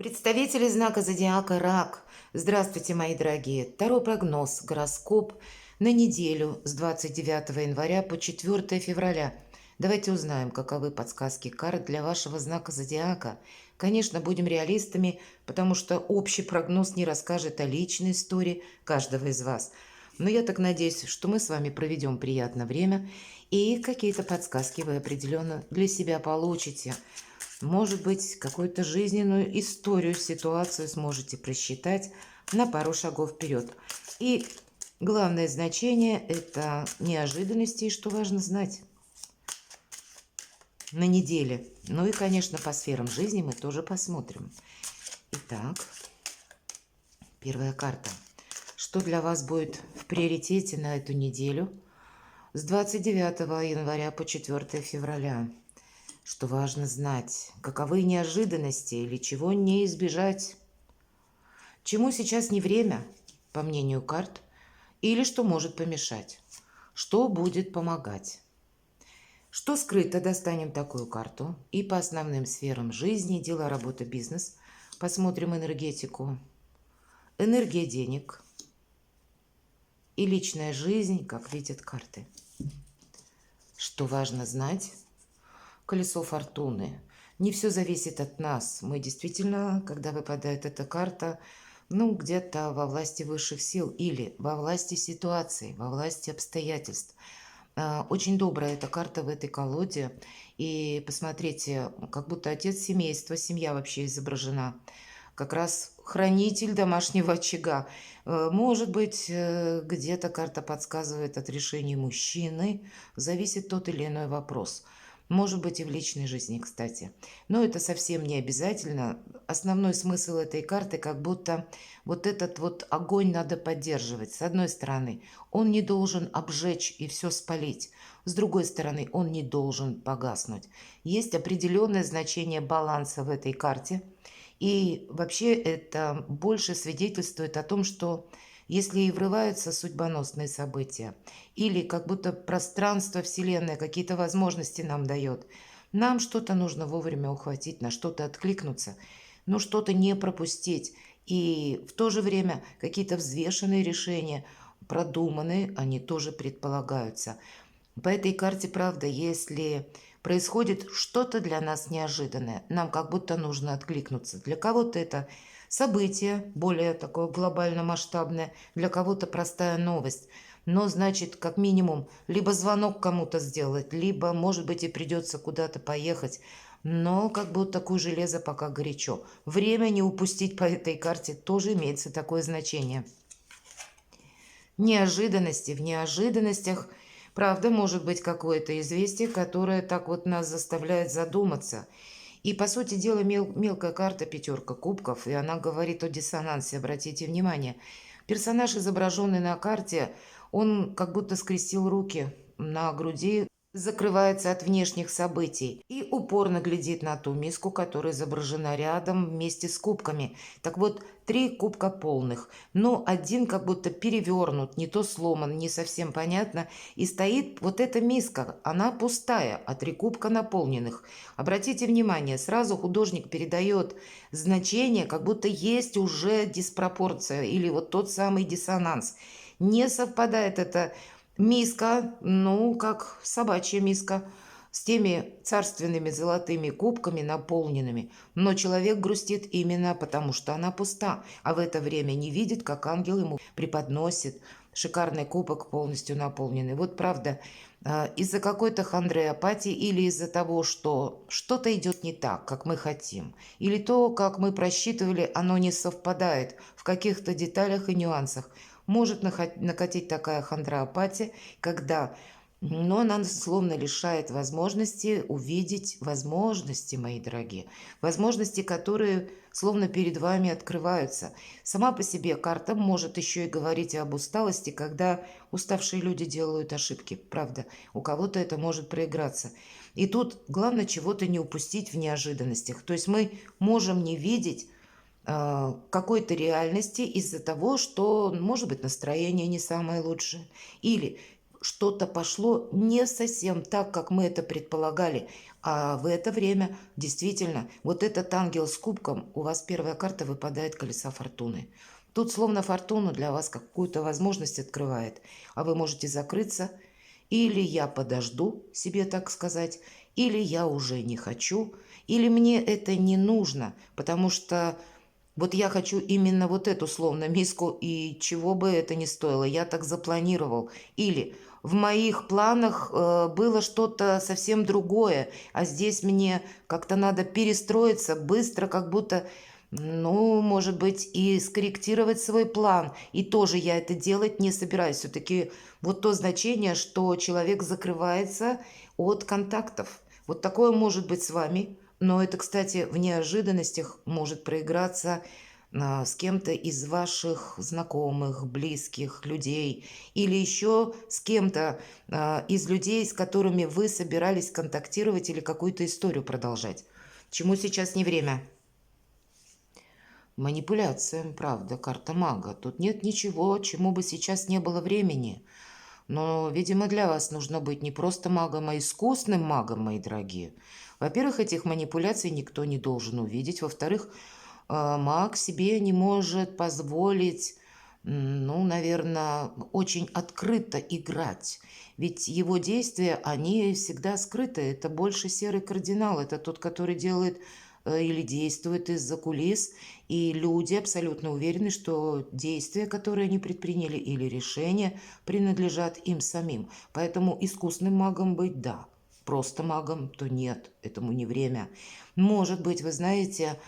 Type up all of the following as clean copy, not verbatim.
Представители знака зодиака Рак. Здравствуйте, мои дорогие. Таро прогноз, гороскоп на неделю с 29 января по 4 февраля. Давайте узнаем, каковы подсказки карт для вашего знака зодиака. Конечно, будем реалистами, потому что общий прогноз не расскажет о личной истории каждого из вас. Но я так надеюсь, что мы с вами проведем приятное время и какие-то подсказки вы определенно для себя получите. Может быть, какую-то жизненную историю, ситуацию сможете просчитать на пару шагов вперед. И главное значение – это неожиданности, и что важно знать на неделе. Ну и, конечно, по сферам жизни мы тоже посмотрим. Итак, первая карта. Что для вас будет в приоритете на эту неделю с 29 января по 4 февраля? Что важно знать, каковы неожиданности или чего не избежать, чему сейчас не время, по мнению карт, или что может помешать, что будет помогать. Что скрыто, достанем такую карту. И по основным сферам жизни, дела, работа, бизнес. Посмотрим энергетику. Энергия денег и личная жизнь, как видят карты. Что важно знать? Колесо фортуны. Не все зависит от нас. Мы действительно, когда выпадает эта карта, где-то во власти высших сил или во власти ситуации, во власти обстоятельств. Очень добрая эта карта в этой колоде. И посмотрите, как будто отец семейства, семья вообще изображена. Как раз хранитель домашнего очага. Может быть, где-то карта подсказывает от решения мужчины. Зависит тот или иной вопрос. Может быть, и в личной жизни, кстати. Но это совсем не обязательно. Основной смысл этой карты, как будто вот этот вот огонь надо поддерживать. С одной стороны, он не должен обжечь и все спалить. С другой стороны, он не должен погаснуть. Есть определенное значение баланса в этой карте. И вообще это больше свидетельствует о том, что если и врываются судьбоносные события, или как будто пространство, Вселенная какие-то возможности нам дает, нам что-то нужно вовремя ухватить, на что-то откликнуться, но что-то не пропустить. И в то же время какие-то взвешенные решения, продуманные, они тоже предполагаются. По этой карте, правда, если происходит что-то для нас неожиданное, нам как будто нужно откликнуться. Для кого-то это событие, более такое глобально-масштабное, для кого-то простая новость. Но, значит, как минимум, либо звонок кому-то сделать, либо, может быть, и придется куда-то поехать. Но как будто такое железо пока горячо. Время не упустить по этой карте тоже имеется такое значение. Неожиданности. В неожиданностях, правда, может быть какое-то известие, которое так вот нас заставляет задуматься. И, по сути дела, мелкая карта пятерка кубков, и она говорит о диссонансе, обратите внимание. Персонаж, изображенный на карте, он как будто скрестил руки на груди, закрывается от внешних событий и упорно глядит на ту миску, которая изображена рядом вместе с кубками. Так вот, 3 кубка полных, но один как будто перевернут, не то сломан, не совсем понятно. И стоит вот эта миска, она пустая, а 3 кубка наполненных. Обратите внимание, сразу художник передает значение, как будто есть уже диспропорция или вот тот самый диссонанс. Не совпадает это миска, как собачья миска, с теми царственными золотыми кубками наполненными. Но человек грустит именно потому, что она пуста, а в это время не видит, как ангел ему преподносит шикарный кубок, полностью наполненный. Вот правда, из-за какой-то хандры и апатии или из-за того, что что-то идет не так, как мы хотим, или то, как мы просчитывали, оно не совпадает в каких-то деталях и нюансах, может накатить такая хандроапатия, когда она нас словно лишает возможности увидеть возможности, мои дорогие. Возможности, которые словно перед вами открываются. Сама по себе карта может еще и говорить об усталости, когда уставшие люди делают ошибки. Правда, у кого-то это может проиграться. И тут главное чего-то не упустить в неожиданностях. То есть мы можем не видеть какой-то реальности из-за того, что, может быть, настроение не самое лучшее, или что-то пошло не совсем так, как мы это предполагали, А в это время действительно вот этот ангел с кубком, у вас первая карта выпадает колеса фортуны. Тут словно фортуна для вас какую-то возможность открывает, а вы можете закрыться. Или я подожду, себе так сказать, или я уже не хочу, или мне это не нужно, потому что вот я хочу именно вот эту словно миску, и чего бы это ни стоило, я так запланировал. Или в моих планах было что-то совсем другое, а здесь мне как-то надо перестроиться быстро, как будто, ну, может быть, и скорректировать свой план. И тоже я это делать не собираюсь. Все-таки вот то значение, что человек закрывается от контактов. Вот такое может быть с вами. Но это, кстати, в неожиданностях может проиграться с кем-то из ваших знакомых, близких людей или еще с кем-то из людей, с которыми вы собирались контактировать или какую-то историю продолжать. Чему сейчас не время? Манипуляция, правда, карта мага. Тут нет ничего, чему бы сейчас не было времени. Но, видимо, для вас нужно быть не просто магом, а искусным магом, мои дорогие. Во-первых, этих манипуляций никто не должен увидеть. Во-вторых, маг себе не может позволить, ну, наверное, очень открыто играть. Ведь его действия, они всегда скрыты. Это больше серый кардинал. Это тот, который делает или действует из-за кулис. И люди абсолютно уверены, что действия, которые они предприняли, или решения принадлежат им самим. Поэтому искусным магом быть – да. Просто магом – то нет, этому не время. Может быть, вы знаете,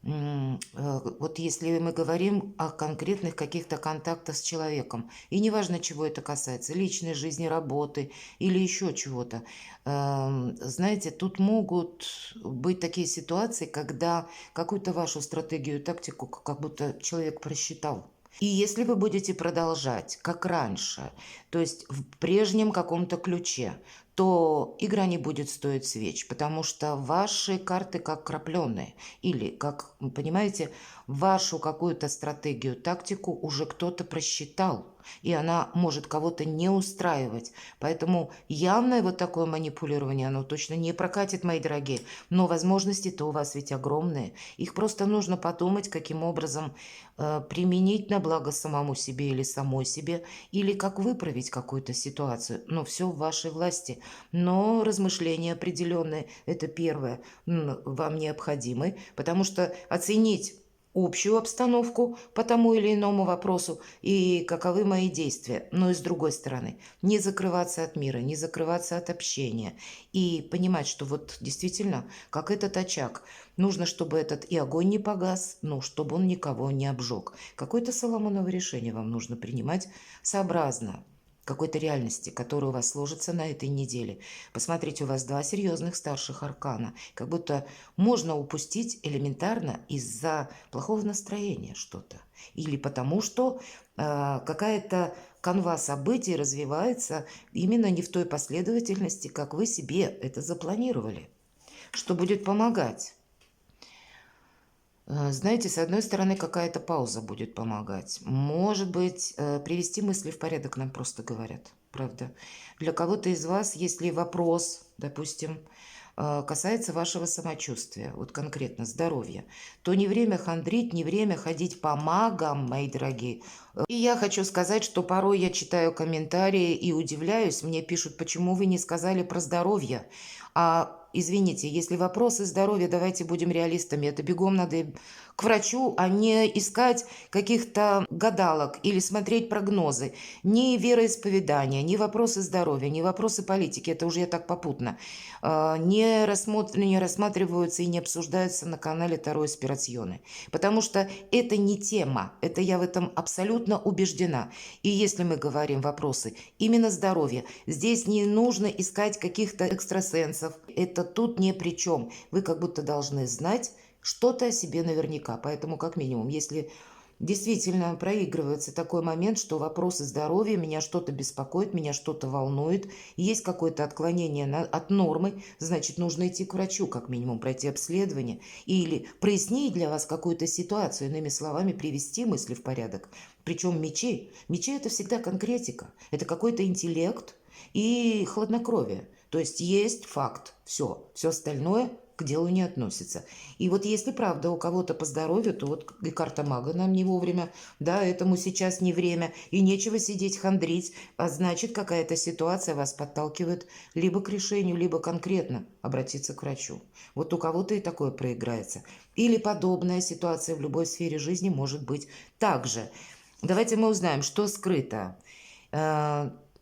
вот если мы говорим о конкретных каких-то контактах с человеком, и неважно, чего это касается, личной жизни, работы или еще чего-то, знаете, тут могут быть такие ситуации, когда какую-то вашу стратегию, тактику, как будто человек просчитал. И если вы будете продолжать, как раньше, то есть в прежнем каком-то ключе, то игра не будет стоить свеч, потому что ваши карты как крапленые. Или, как, понимаете, вашу какую-то стратегию, тактику уже кто-то просчитал, и она может кого-то не устраивать. Поэтому явное вот такое манипулирование, оно точно не прокатит, мои дорогие. Но возможности-то у вас ведь огромные. Их просто нужно подумать, каким образом применить на благо самому себе или самой себе, или как выправить какую-то ситуацию. Но все в вашей власти. Но размышления определенные, это первое, вам необходимы, потому что оценить общую обстановку по тому или иному вопросу и каковы мои действия. Но и с другой стороны, не закрываться от мира, не закрываться от общения и понимать, что вот действительно, как этот очаг, нужно, чтобы этот и огонь не погас, но чтобы он никого не обжег. Какое-то соломоново решение вам нужно принимать сообразно какой-то реальности, которая у вас сложится на этой неделе. Посмотрите, у вас два серьезных старших аркана. Как будто можно упустить элементарно из-за плохого настроения что-то. Или потому, что какая-то канва событий развивается именно не в той последовательности, как вы себе это запланировали. Что будет помогать? Знаете, с одной стороны, какая-то пауза будет помогать. Может быть, привести мысли в порядок нам просто говорят, правда. Для кого-то из вас, если вопрос, допустим, касается вашего самочувствия, вот конкретно здоровья, то не время хандрить, не время ходить по магам, мои дорогие. И я хочу сказать, что порой я читаю комментарии и удивляюсь, мне пишут, почему вы не сказали про здоровье. Извините, если вопросы здоровья, давайте будем реалистами, это бегом надо к врачу, а не искать каких-то гадалок или смотреть прогнозы. Ни вероисповедания, ни вопросы здоровья, ни вопросы политики, это уже я так попутно, не рассматриваются и не обсуждаются на канале Таро Эспирационы. Потому что это не тема, это я в этом абсолютно убеждена. И если мы говорим вопросы именно здоровья, здесь не нужно искать каких-то экстрасенсов, это тут ни при чем. Вы как будто должны знать что-то о себе наверняка. Поэтому, как минимум, если действительно проигрывается такой момент, что вопросы здоровья, меня что-то беспокоит, меня что-то волнует, есть какое-то отклонение от нормы, значит, нужно идти к врачу, как минимум, пройти обследование или прояснить для вас какую-то ситуацию, иными словами, привести мысли в порядок. Причем мечи. Мечи – это всегда конкретика, это какой-то интеллект и хладнокровие. То есть факт, все остальное к делу не относится. И вот если правда у кого-то по здоровью, то вот и карта мага нам не вовремя, да, этому сейчас не время, и нечего сидеть хандрить, а значит какая-то ситуация вас подталкивает либо к решению, либо конкретно обратиться к врачу. Вот у кого-то и такое проиграется. Или подобная ситуация в любой сфере жизни может быть также. Давайте мы узнаем, что скрыто.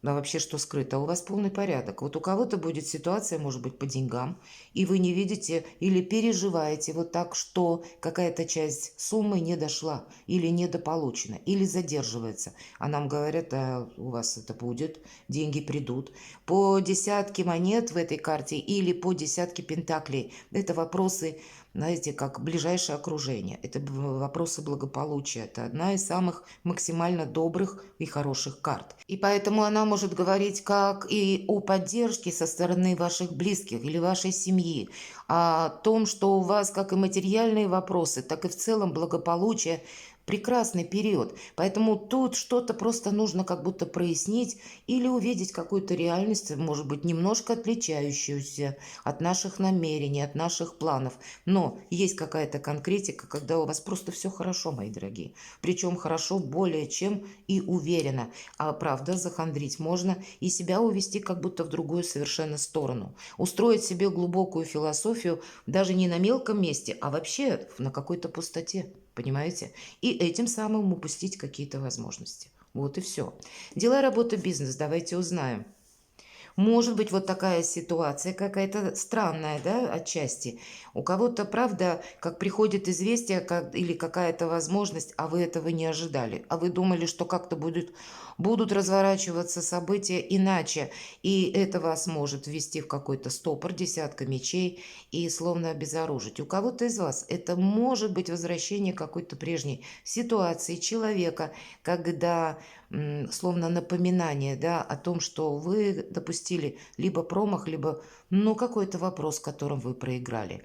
А вообще, что скрыто? У вас полный порядок. Вот у кого-то будет ситуация, может быть, по деньгам, и вы не видите или переживаете вот так, что какая-то часть суммы не дошла, или недополучена, или задерживается. А нам говорят, а у вас это будет, деньги придут. По десятке монет в этой карте или по десятке пентаклей. Это вопросы, знаете, как ближайшее окружение. Это вопросы благополучия. Это одна из самых максимально добрых и хороших карт. И поэтому она может говорить как и о поддержке со стороны ваших близких или вашей семьи, о том, что у вас как и материальные вопросы, так и в целом благополучие, прекрасный период. Поэтому тут что-то просто нужно как будто прояснить или увидеть какую-то реальность, может быть, немножко отличающуюся от наших намерений, от наших планов. Но есть какая-то конкретика, когда у вас просто все хорошо, мои дорогие. Причем хорошо более чем и уверенно. А правда, захандрить можно и себя увести как будто в другую совершенно сторону. Устроить себе глубокую философию даже не на мелком месте, а вообще на какой-то пустоте. Понимаете? И этим самым упустить какие-то возможности. Вот и все. Дела, работа, бизнес. Давайте узнаем. Может быть, вот такая ситуация какая-то странная, да, отчасти. У кого-то, правда, как приходит известие или какая-то возможность, а вы этого не ожидали. А вы думали, что как-то будут разворачиваться события иначе. И это вас может ввести в какой-то стопор, десятка мечей и словно обезоружить. У кого-то из вас это может быть возвращение какой-то прежней ситуации человека, когда словно напоминание, да, о том, что вы допустили либо промах, либо какой-то вопрос, которым вы проиграли.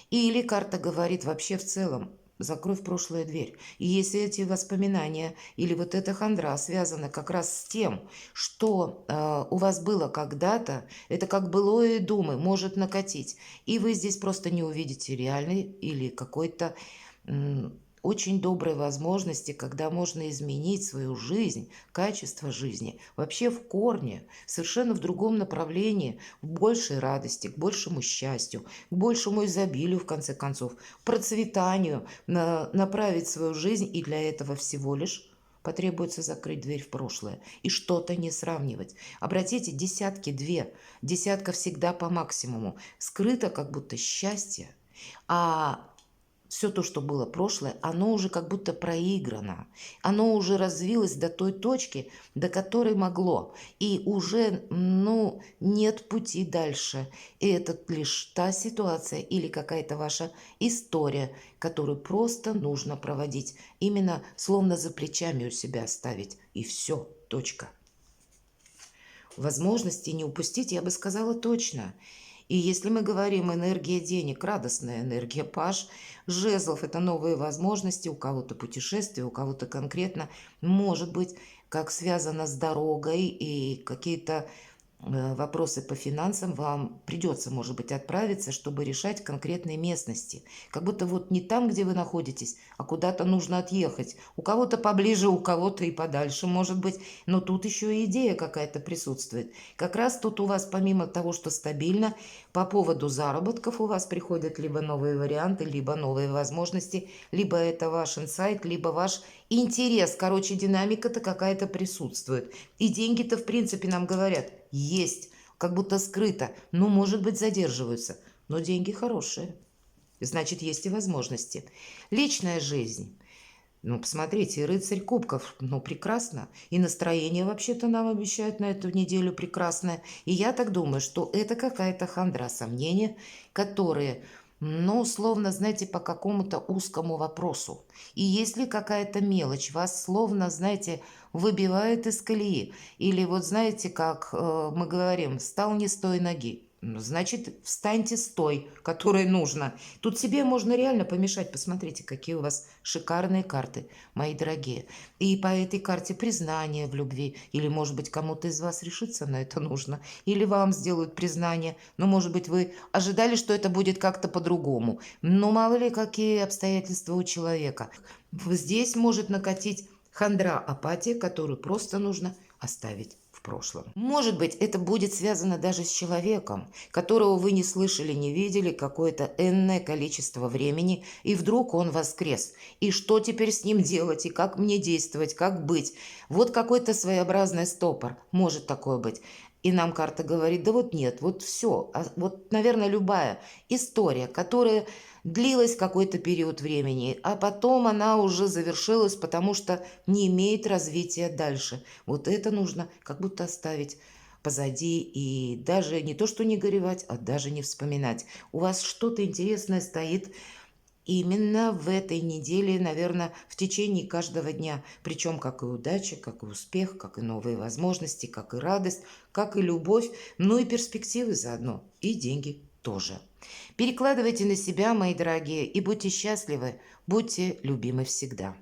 Или карта говорит вообще в целом, закрой в прошлое дверь. И если эти воспоминания или вот эта хандра связана как раз с тем, что у вас было когда-то, это как былое думы может накатить. И вы здесь просто не увидите реальный или какой-то очень доброй возможности, когда можно изменить свою жизнь, качество жизни, вообще в корне, совершенно в другом направлении, в большей радости, к большему счастью, к большему изобилию, в конце концов, процветанию, направить свою жизнь, и для этого всего лишь потребуется закрыть дверь в прошлое и что-то не сравнивать. Обратите, десятки две, десятка всегда по максимуму, скрыто как будто счастье, а все то, что было прошлое, оно уже как будто проиграно. Оно уже развилось до той точки, до которой могло. И уже, нет пути дальше. И это лишь та ситуация или какая-то ваша история, которую просто нужно проводить. Именно словно за плечами у себя оставить. И все, точка. Возможности не упустить, я бы сказала точно. И если мы говорим энергия денег, радостная энергия, паж жезлов – это новые возможности, у кого-то путешествия, у кого-то конкретно, может быть, как связано с дорогой и какие-то вопросы по финансам, вам придется, может быть, отправиться, чтобы решать конкретные местности. Как будто вот не там, где вы находитесь, а куда-то нужно отъехать. У кого-то поближе, у кого-то и подальше, может быть. Но тут еще и идея какая-то присутствует. Как раз тут у вас, помимо того, что стабильно, по поводу заработков у вас приходят либо новые варианты, либо новые возможности, либо это ваш инсайт, либо ваш интерес. Короче, динамика-то какая-то присутствует. И деньги-то, в принципе, нам говорят, есть, как будто скрыто, может быть, задерживаются, но деньги хорошие, значит, есть и возможности. Личная жизнь. Посмотрите, рыцарь кубков, прекрасно. И настроение вообще-то нам обещают на эту неделю прекрасное. И я так думаю, что это какая-то хандра, сомнения, которые, словно, знаете, по какому-то узкому вопросу. И если какая-то мелочь вас, словно, знаете, выбивает из колеи, или вот знаете, как мы говорим, встал не с той ноги, Значит, встаньте с той, которой нужно. Тут себе можно реально помешать. Посмотрите, какие у вас шикарные карты, мои дорогие. И по этой карте признание в любви. Или, может быть, кому-то из вас решиться на это нужно. Или вам сделают признание. Но, может быть, вы ожидали, что это будет как-то по-другому. Но мало ли, какие обстоятельства у человека. Здесь может накатить хандра, апатия, которую просто нужно оставить в прошлом. Может быть, это будет связано даже с человеком, которого вы не слышали, не видели какое-то энное количество времени, и вдруг он воскрес. И что теперь с ним делать, и как мне действовать, как быть? Вот какой-то своеобразный стопор. Может такое быть. И нам карта говорит, да вот нет, вот все. Вот, наверное, любая история, которая длилась какой-то период времени, а потом она уже завершилась, потому что не имеет развития дальше. Вот это нужно как будто оставить позади и даже не то, что не горевать, а даже не вспоминать. У вас что-то интересное стоит именно в этой неделе, наверное, в течение каждого дня. Причем как и удача, как и успех, как и новые возможности, как и радость, как и любовь, ну и перспективы заодно, и деньги тоже. Перекладывайте на себя, мои дорогие, и будьте счастливы, будьте любимы всегда.